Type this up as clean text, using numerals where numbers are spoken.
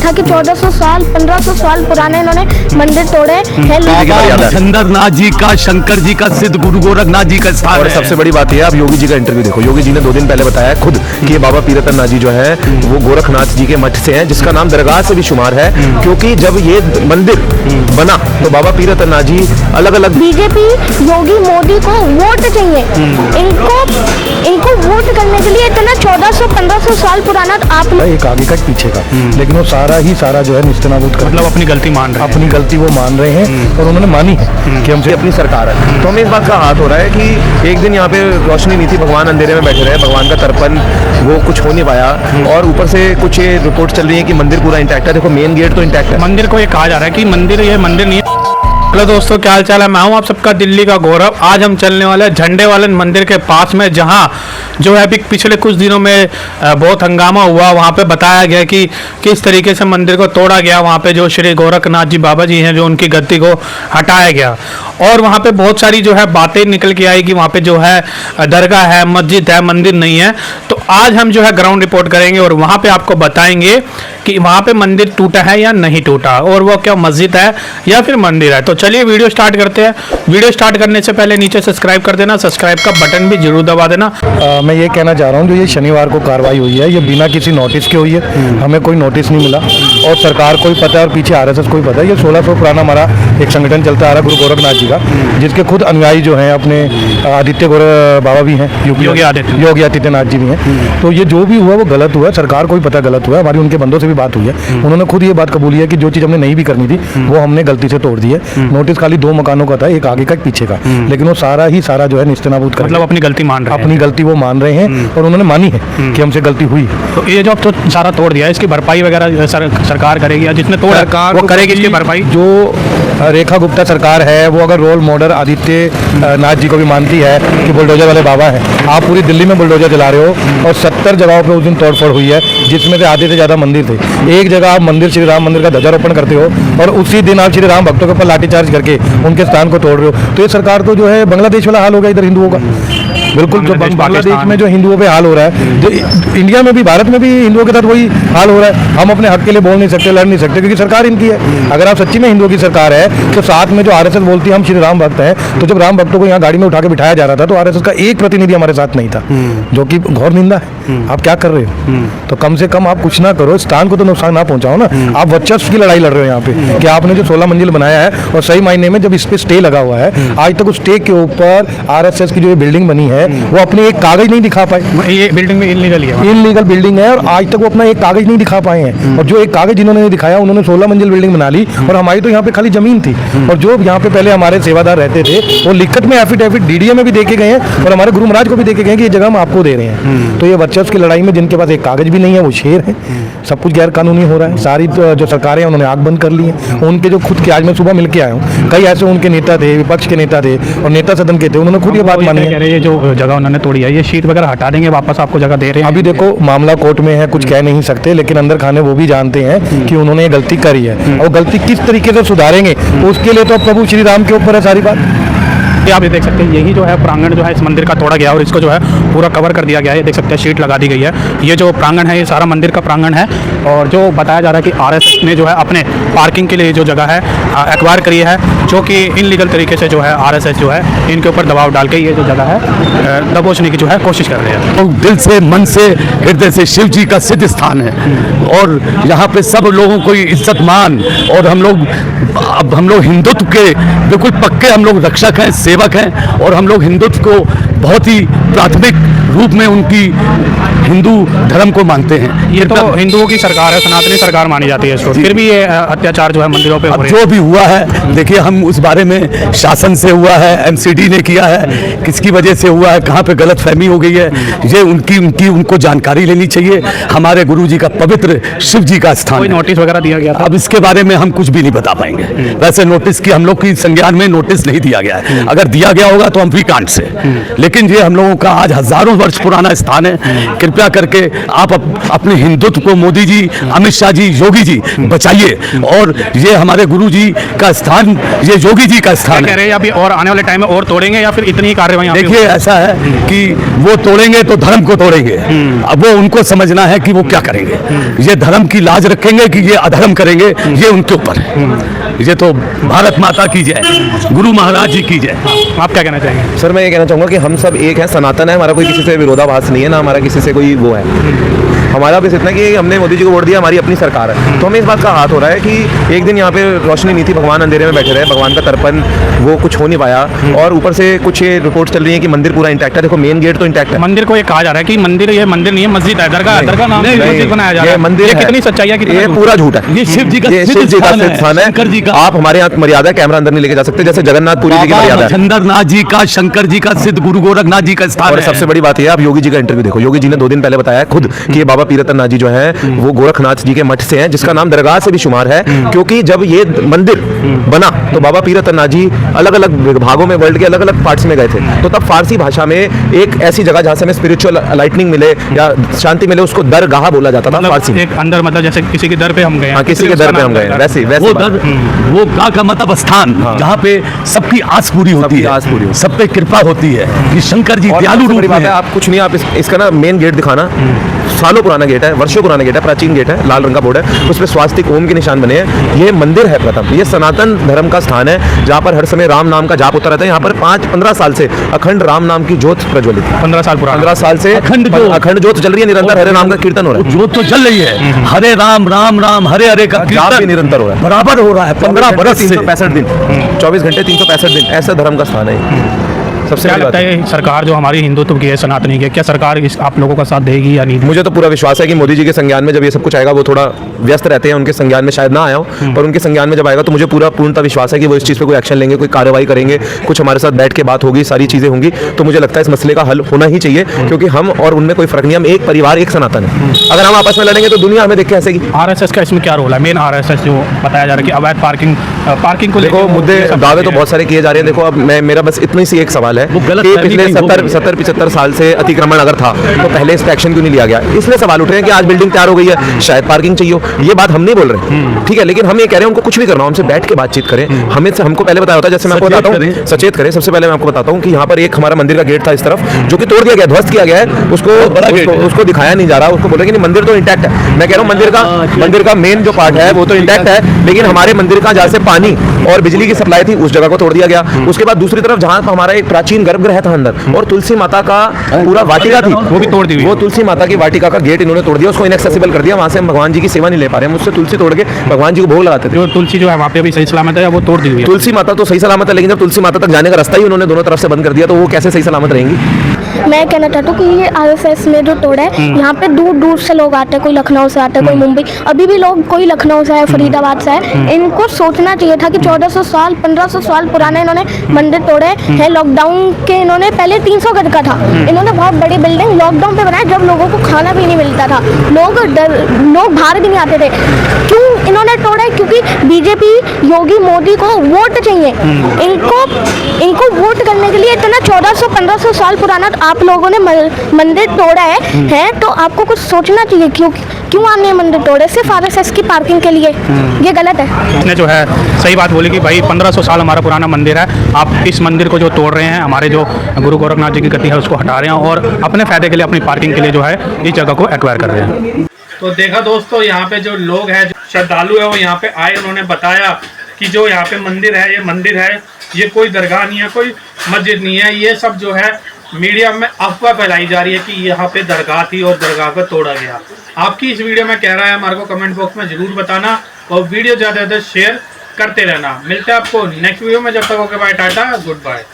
था कि 1400 साल 1500 साल पुराने इन्होंने मंदिर तोड़े हैं। चंद्रनाथ जी का, शंकर जी का, सिद्ध गुरु गोरखनाथ जी का स्थान और है। सबसे बड़ी बात यह है, आप योगी जी का इंटरव्यू देखो। योगी जी ने 2 दिन पहले बताया खुद कि ये बाबा पीरतन नाथ जी जो है वो गोरखनाथ जी के मठ से हैं, जिसका नाम दरगाह से भी शुमार है, क्योंकि जब ये मंदिर बना तो बाबा पीरतन नाथ जी अलग अलग। बीजेपी योगी मोदी को वोट चाहिए, इनको वोट करने के लिए इतना 1400-1500 साल पुराना आप एक आगे का पीछे का, लेकिन वो सारा जो है निस्तेनाबूद कर, मतलब अपनी गलती मान रहे हैं, अपनी गलती वो मान रहे हैं और उन्होंने मानी है कि हमसे अपनी सरकार है। तो हमें इस बात का हाथ हो रहा है कि एक दिन यहाँ पे रोशनी नहीं थी, भगवान अंधेरे में बैठे रहे, भगवान का तर्पण वो कुछ हो नहीं पाया, और ऊपर से कुछ ये रिपोर्ट चल रही है कि मंदिर पूरा इंटैक्ट है। देखो मेन गेट तो इंटैक्ट है। मंदिर को ये कहा जा रहा है कि मंदिर, ये मंदिर नहीं है। हेलो दोस्तों, क्या हाल चाल है? मैं हूं आप सबका दिल्ली का गौरव। आज हम चलने वाले हैं झंडे वाले मंदिर के पास में, जहां जो है अभी पिछले कुछ दिनों में बहुत हंगामा हुआ। वहां पे बताया गया कि किस तरीके से मंदिर को तोड़ा गया। वहां पे जो श्री गोरखनाथ जी बाबा जी हैं, जो उनकी गद्दी को हटाया गया, और वहां पे बहुत सारी जो है बातें निकल के आई कि वहां पे जो है दरगाह है, मस्जिद है, मंदिर नहीं है। तो आज हम जो है ग्राउंड रिपोर्ट करेंगे और वहां पे आपको बताएंगे कि वहां पे मंदिर टूटा है या नहीं टूटा, और वो क्या मस्जिद है या फिर मंदिर है। तो चलिए वीडियो स्टार्ट करते हैं। वीडियो स्टार्ट करने से पहले नीचे सब्सक्राइब कर देना, सब्सक्राइब का बटन भी जरूर दबा देना। मैं ये कहना चाह रहा हूँ, जो ये शनिवार को कार्रवाई हुई है, ये बिना किसी नोटिस के हुई है। हमें कोई नोटिस नहीं मिला और सरकार को भी पता है और पीछे RSS को भी पता है। ये 1600 पुराना हमारा एक संगठन चलता आ रहा है, गुरु गोरखनाथ जी का, जिसके खुद अनुयायी जो हैं अपने आदित्य बाबा भी हैं, योगी आदित्यनाथ जी भी हैं। तो ये जो भी हुआ वो गलत हुआ, सरकार को भी पता गलत हुआ। हमारी उनके बंदों से भी बात हुई है, उन्होंने खुद ये बात कबूली है कि जो चीज़ हमने नहीं भी करनी थी वो हमने गलती से तोड़ दी है। नोटिस खाली 2 मकानों का था, एक आगे का एक पीछे का, लेकिन वो सारा जो है निस्तेनाबूद कर, मतलब अपनी गलती मान रहे हैं, अपनी गलती वो मान रहे हैं और उन्होंने मानी है कि हमसे गलती हुई। तो ये जो अब तो सारा तोड़ दिया है, इसकी भरपाई वगैरह सरकार करेगी या जिसने तोड़ा सरकार वो करेगी इसकी भरपाई? जो रेखा गुप्ता सरकार है वो अगर रोल मॉडल आदित्य नाथ जी को भी मानती है कि बुलडोजर वाले बाबा हैं, आप पूरी दिल्ली में बुलडोजर चला रहे हो और 70 जगहों पे उस दिन तोड़फोड़ हुई है, जिसमें से आधे से ज़्यादा मंदिर थे। एक जगह आप मंदिर श्री राम मंदिर का ध्वजारोपण करते हो और उसी दिन आप श्री राम भक्तों के ऊपर लाठीचार्ज करके उनके स्थान को तोड़ रहे हो। तो ये सरकार तो जो है बांग्लादेश वाला हाल हो गया इधर हिंदुओं का। बिल्कुल, जो बांग्लादेश में जो हिंदुओं पे हाल हो रहा है, जो इंडिया में भी, भारत में भी हिंदुओं के साथ वही हाल हो रहा है। हम अपने हक के लिए बोल नहीं सकते, लड़ नहीं सकते, क्योंकि सरकार इनकी है। अगर आप सच्ची में हिंदुओं की सरकार है तो साथ में जो RSS बोलती है हम श्री राम भक्त हैं, तो जब राम भक्तों को यहाँ गाड़ी में उठा के बिठाया जा रहा था तो RSS का एक प्रतिनिधि हमारे साथ नहीं था, जो कि घोर निंदा है। आप क्या कर रहे हो? तो कम से कम आप कुछ ना करो, स्थान को तो नुकसान ना पहुंचाओ ना। आप वर्चस्व की लड़ाई लड़ रहे हो यहाँ पे कि आपने जो 16 मंजिल बनाया है, और सही मायने में जब इस पे स्टे लगा हुआ है, आज तक उस स्टे के ऊपर RSS की जो बिल्डिंग बनी है वो अपने एक कागज नहीं दिखा पाए। ये बिल्डिंग में इनलीगल बिल्डिंग है और आज तक वो अपना एक कागज नहीं दिखा पाए हैं। और जो एक कागज जिन्होंने नहीं दिखाया, उन्होंने 16 मंजिल बिल्डिंग बना ली, और हमारी तो यहाँ पे खाली जमीन थी। और जो यहाँ पे पहले हमारे सेवादार रहते थे वो लिखत में एफिडेविट DDA में भी देके गए हैं और हमारे गुरु महाराज को भी देके गए कि ये जगह हम आपको दे रहे हैं। तो ये वर्चस्व की लड़ाई में जिनके पास एक कागज भी नहीं है वो शेर है। सब कुछ गैर कानूनी हो रहा है। सारी जो सरकारें उन्होंने आग बंद कर ली है। उनके जो खुद के, आज मैं सुबह मिल के आया हूँ, कई ऐसे उनके नेता थे, विपक्ष के नेता थे और नेता सदन के थे, उन्होंने खुद ये बात मानी है। ये जो जगह उन्होंने तोड़ी है, ये शीट वगैरह हटा देंगे, वापस आपको जगह दे रहे हैं? अभी देखो मामला कोर्ट में है, कुछ कह नहीं सकते, लेकिन अंदर खाने वो भी जानते हैं कि उन्होंने ये गलती करी है और गलती किस तरीके से सुधारेंगे उसके लिए तो प्रभु श्री राम के ऊपर है सारी बात। आप ये देख सकते हैं, यही जो है प्रांगण जो है इस मंदिर का तोड़ा गया और इसको जो है पूरा कवर कर दिया गया है। देख सकते हैं शीट लगा दी गई है। ये जो प्रांगण है ये सारा मंदिर का प्रांगण है, और जो बताया जा रहा है कि RSS ने जो है अपने पार्किंग के लिए जो जगह है एक्वायर करी है, जो कि इनलीगल तरीके से जो है RSS जो है इनके ऊपर दबाव डाल के ये जो जगह है दबोचने की जो है कोशिश कर रहे हैं। तो दिल से, मन से, हृदय से शिव जी का सिद्ध स्थान है और यहाँ पे सब लोगों को इज्जत मान, और हम लोग हिंदुत्व के बिल्कुल पक्के हम लोग रक्षक हैं, सेवक हैं, और हम लोग हिंदुत्व को बहुत ही प्राथमिक रूप में उनकी हिंदू धर्म को मानते हैं। ये तो हिंदुओं की सरकार है, सनातनी सरकार मानी जाती है इसको, फिर भी ये अत्याचार जो है मंदिरों पे हो रहे हैं। जो भी हुआ है, देखिए हम उस बारे में शासन से हुआ है, MCD ने किया है, किसकी वजह से हुआ है, कहाँ पे गलत फहमी हो गई है, ये उनको जानकारी लेनी चाहिए। हमारे गुरु जी का पवित्र शिव जी का स्थान। कोई नोटिस वगैरह दिया गया था? अब इसके बारे में हम कुछ भी नहीं बता पाएंगे। वैसे नोटिस की हम लोग की संज्ञान में नोटिस नहीं दिया गया है। अगर दिया गया होगा तो हम फ्री कांड से, लेकिन ये हम लोगों का आज हजारों वर्ष पुराना स्थान है। कृपया करके आप अपने हिंदुत्व को मोदी जी, अमित शाह जी, योगी जी बचाइए। और ये हमारे गुरु जी का स्थान, ये योगी जी का स्थान कह है। रहे हैं अभी और आने वाले टाइम में और तोड़ेंगे या फिर इतनी ही कार्रवाई? देखिए ऐसा है कि वो तोड़ेंगे तो धर्म को तोड़ेंगे। अब वो उनको समझना है कि वो क्या करेंगे। ये धर्म की लाज रखेंगे कि ये अधर्म करेंगे, ये उनके ऊपर है। ये तो भारत माता की जय, गुरु महाराज जी की जय। आप क्या कहना चाहेंगे? सर मैं ये कहना चाहूँगा कि हम सब एक हैं, सनातन है, हमारा कोई किसी से विरोधाभास नहीं है, ना हमारा किसी से कोई वो है। हमारा बस इतना कि हमने मोदी जी को वोट दिया, हमारी अपनी सरकार है, तो हमें इस बात का हाथ हो रहा है कि एक दिन यहाँ पे रोशनी नहीं थी, भगवान अंधेरे में बैठे रहे, भगवान का तर्पण वो कुछ हो नहीं पाया। और ऊपर से कुछ ये रिपोर्ट चल रही है कि मंदिर पूरा इंटैक्ट है। देखो मेन गेट तो इंटैक्ट है। मंदिर को ये कहा जा रहा है कि मंदिर, ये मंदिर नहीं है, मस्जिद है, दरगाह नाम से मस्जिद बनाया जा रहा है। मंदिर ये कितनी सच्चाई है, कितना ये झूठ? पूरा झूठ है। ये शिव जी का ये शिव जी का सिद्ध स्थान है। शंकर जी का। आप हमारे यहाँ मर्यादा है, कैमरा अंदर नहीं लेके जा सकते, जैसे जगन्नाथ पुरी जी की बाबा मर्यादा है। मच्छिंद्रनाथ जी का, शंकर जी का, सिद्ध गुरु गोरखनाथ जी का स्थान और है। सबसे बड़ी बात यह, आप योगी जी का इंटरव्यू देखो, योगी जी ने 2 दिन पहले बताया खुद कि ये बाबा पीरतन नाथ जी जो है वो गोरखनाथ जी के मठ से हैं, जिसका नाम दरगाह से भी शुमार है। क्योंकि जब ये मंदिर बना तो बाबा पीरतन नाथ जी अलग अलग भागों में, वर्ल्ड के अलग अलग पार्ट्स में गए थे। तो तब फारसी भाषा में एक ऐसी जगह जहाँ से हमें स्पिरिचुअल लाइटनिंग मिले या शांति मिले, उसको दरगाह बोला जाता था फारसी में। एक अंदर मतलब जैसे किसी के दर पे हम गए, हाँ, किसी के दर पे हम गए, वैसे वो वैसे दर, वो गा का मतलब स्थान जहाँ पे सबकी आस पूरी होती सबकी है, आस पूरी होती है। सब पे कृपा होती है कि शंकर जी और दयालु सबसे रूप बड़ी में बात है, है। आप कुछ नहीं, आप इसका ना मेन गेट दिखाना, सालों पुराना गेट है, वर्षों पुराना गेट है, प्राचीन गेट है, लाल रंग का बोर्ड है, उस पर स्वास्तिक ओम के निशान बने हैं। ये मंदिर है प्रथम, ये सनातन धर्म का स्थान है, जहाँ पर हर समय राम नाम का जाप होता रहता है। यहाँ पर 5-15 साल से अखंड राम नाम की ज्योत प्रज्वलित है। 15 साल पुराना। 15 साल से अखंड ज्योत चल रही है, निरंतर हरे नाम का कीर्तन हो रहा है। ज्योत तो जल रही है, हरे राम राम राम हरे हरे का जाप भी कीर्तन निरंतर हो रहा है, बराबर हो रहा है 15 बरस से। 365 दिन, 24 घंटे 365 दिन, ऐसा धर्म का स्थान है। सबसे क्या बड़ी बात लगता है, है सरकार जो हमारी हिंदुत्व की है, सनातनी की है, क्या सरकार आप लोगों का साथ देगी या नहीं? मुझे तो पूरा विश्वास है कि मोदी जी के संज्ञान में जब ये सब कुछ आएगा, वो थोड़ा व्यस्त रहते हैं, उनके संज्ञान में शायद ना आया हो, पर उनके संज्ञान में जब आएगा तो मुझे पूरा पूर्णतः विश्वास है कि वो इस चीज़ पे कोई एक्शन लेंगे, कोई कार्रवाई करेंगे, कुछ हमारे साथ बैठ के बात होगी, सारी चीज़ें होंगी। तो मुझे लगता है इस मसले का हल होना ही चाहिए, क्योंकि हम और उनमें कोई फर्क नहीं, हम एक परिवार, एक सनातन है। अगर हम आपस में लड़ेंगे तो दुनिया हमें देख के हंसेगी। आरएसएस का इसमें क्या रोल है? मेन आरएसएस जो बताया जा रहा है कि अवैध पार्किंग को देखो लेकर मुद्दे ये सब दावे तो है। बहुत सारे किए जा रहे हैं। देखो अब मेरा बस इतनी सी एक सवाल है वो गलत कि फहमी पिछले कहीं हो गई। 70-75 साल से अतिक्रमण अगर था तो पहले इस पे एक्शन क्यों नहीं लिया गया? इसलिए सवाल उठ रहे हैं कि आज बिल्डिंग तैयार हो गई है, शायद पार्किंग चाहिए हो। ये बात हम नहीं बोल रहे, ठीक है, लेकिन हम ये कह रहे हैं उनको कुछ भी करना हो, हमसे बैठ के बातचीत करें। हमको पहले बताया होता है, जैसे मैं आपको बताता हूँ, सचेत करें। सबसे पहले मैं आपको बताता हूँ कि यहाँ पर एक हमारा मंदिर का गेट था इस तरफ, जो कि तोड़ दिया गया, ध्वस्त किया गया है। उसको दिखाया नहीं जा रहा, उसको बोल रहे कि मंदिर तो इंटैक्ट है। मैं कह रहा हूँ मंदिर का मेन जो पार्ट है वो तो इंटैक्ट है, लेकिन हमारे मंदिर का जहाँ से पानी और बिजली की सप्लाई थी उस जगह को तोड़ दिया गया। उसके बाद दूसरी तरफ जहाँ हमारा एक प्राचीन गर्भगृह था अंदर, और तुलसी माता का पूरा वाटिका थी, वो भी तोड़ दी हुई है। वो तुलसी माता की वाटिका का गेट इन्होंने तोड़ दिया, उसको इनएक्सेसिबल कर दिया। वहां से हम भगवान जी की सेवा नहीं ले पा रहे हैं, मुझसे तुलसी तोड़ के भगवान जी को भोग लगाते थे। जो तुलसी जो है वहाँ पे अभी सही सलामत है या वो तोड़ दी हुई है? तुलसी माता तो सही सलामत है, लेकिन जब तुलसी माता तक जाने का रास्ता ही उन्होंने दोनों तरफ से बंद कर दिया, तो वो कैसे सही सलामत रहेंगी? मैं कहना चाहता हूँ कि ये आरएसएस में जो तोड़ा है, यहाँ पे दूर दूर से लोग आते हैं, कोई लखनऊ से आता है, कोई मुंबई, अभी भी लोग कोई लखनऊ से है, फरीदाबाद से है। इनको सोचना चाहिए था कि 1400 साल 1500 साल पुराने इन्होंने मंदिर तोड़े हैं। लॉकडाउन के इन्होंने पहले 300 गज का था, इन्होंने बहुत बड़ी बिल्डिंग लॉकडाउन पे बनाया, जब लोगों को खाना भी नहीं मिलता था, लोग बाहर भी नहीं आते थे। क्यों इन्होंने तोड़ा है? क्योंकि बीजेपी, योगी, मोदी को वोट चाहिए। इनको वोट करने के लिए इतना 1400-1500 साल पुराना आप लोगों ने मंदिर तोड़ा है, तो आपको कुछ सोचना चाहिए। क्यों आपने मंदिर तोड़े? सिर्फ आरएसएस की पार्किंग के लिए? ये गलत है। इसने जो है सही बात बोली कि भाई 1500 साल हमारा पुराना मंदिर है, आप इस मंदिर को जो तोड़ रहे हैं, हमारे जो गुरु गोरखनाथ जी की गति है उसको हटा रहे हैं और अपने फायदे के लिए, अपनी पार्किंग के लिए जो है इस जगह को एक्वायर कर रहे हैं। तो देखा दोस्तों, यहाँ पे जो लोग हैं, जो श्रद्धालु है, वो यहाँ पे आए, उन्होंने बताया कि जो यहाँ पे मंदिर है, ये मंदिर है, ये कोई दरगाह नहीं है, कोई मस्जिद नहीं है। ये सब जो है मीडिया में अफवाह फैलाई जा रही है कि यहाँ पे दरगाह थी और दरगाह को तोड़ा गया। आपकी इस वीडियो में क्या राय है हमारे को कमेंट बॉक्स में जरूर बताना, और वीडियो ज़्यादा से ज़्यादा शेयर करते रहना। मिलते हैं आपको नेक्स्ट वीडियो में, जब तक okay bye, ta ta, good bye.